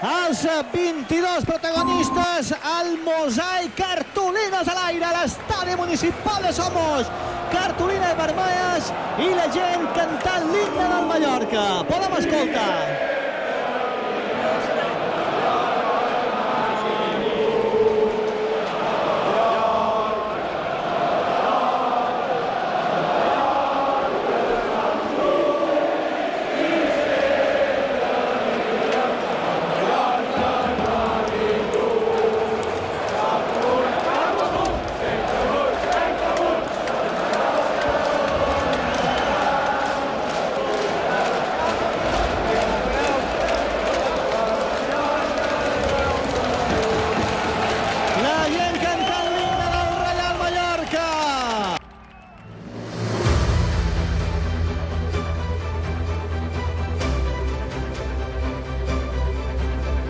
Els 22 protagonistes, el mosaic, cartolines a l'aire, a l'estadi municipal de Somos, cartolines vermelles i la gent cantant l'himne del Mallorca. Podem escoltar.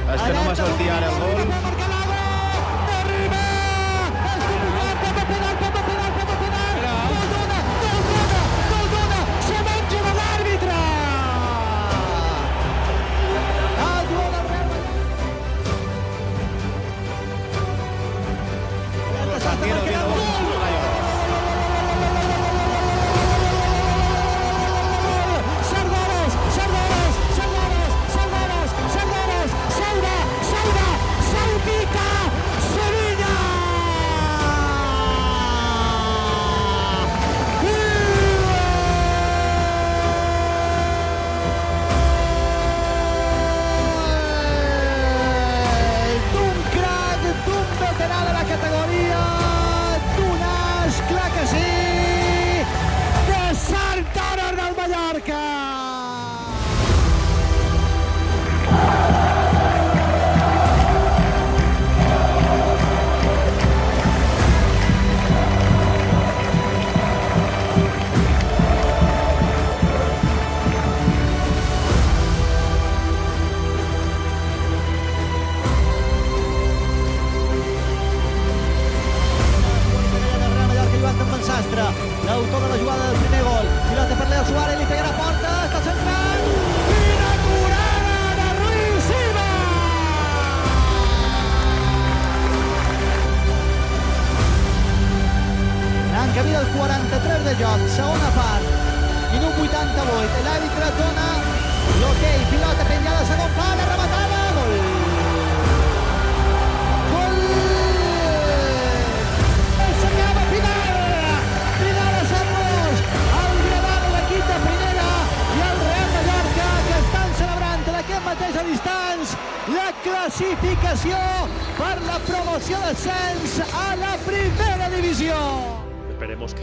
És que no m'ha sortit ara el gol. L'autor de la jugada del primer gol, pilota per Leo Suárez, li pegarà a porta, està centrant, quina aturada de Ruiz Silva! En camí del 43 de joc, segona part, minut 88, l'àrbitre dona l'hoquei, pilota penjada, segon pal, rematada, gol! Mateix a distants, la clasificació per la promoció d'ascens a la primera divisió. Esperemos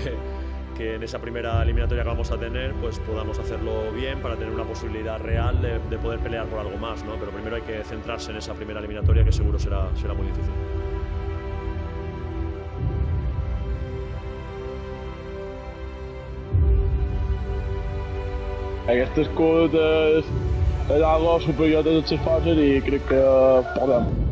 que en esa primera eliminatoria que vamos a tener pues podamos hacerlo bien para tener una posibilidad real de poder pelear por algo más, ¿no? Pero primero hay que centrarse en esa primera eliminatoria que seguro será muy difícil. Aquest escut és algo superior a totes les coses i crec que podem.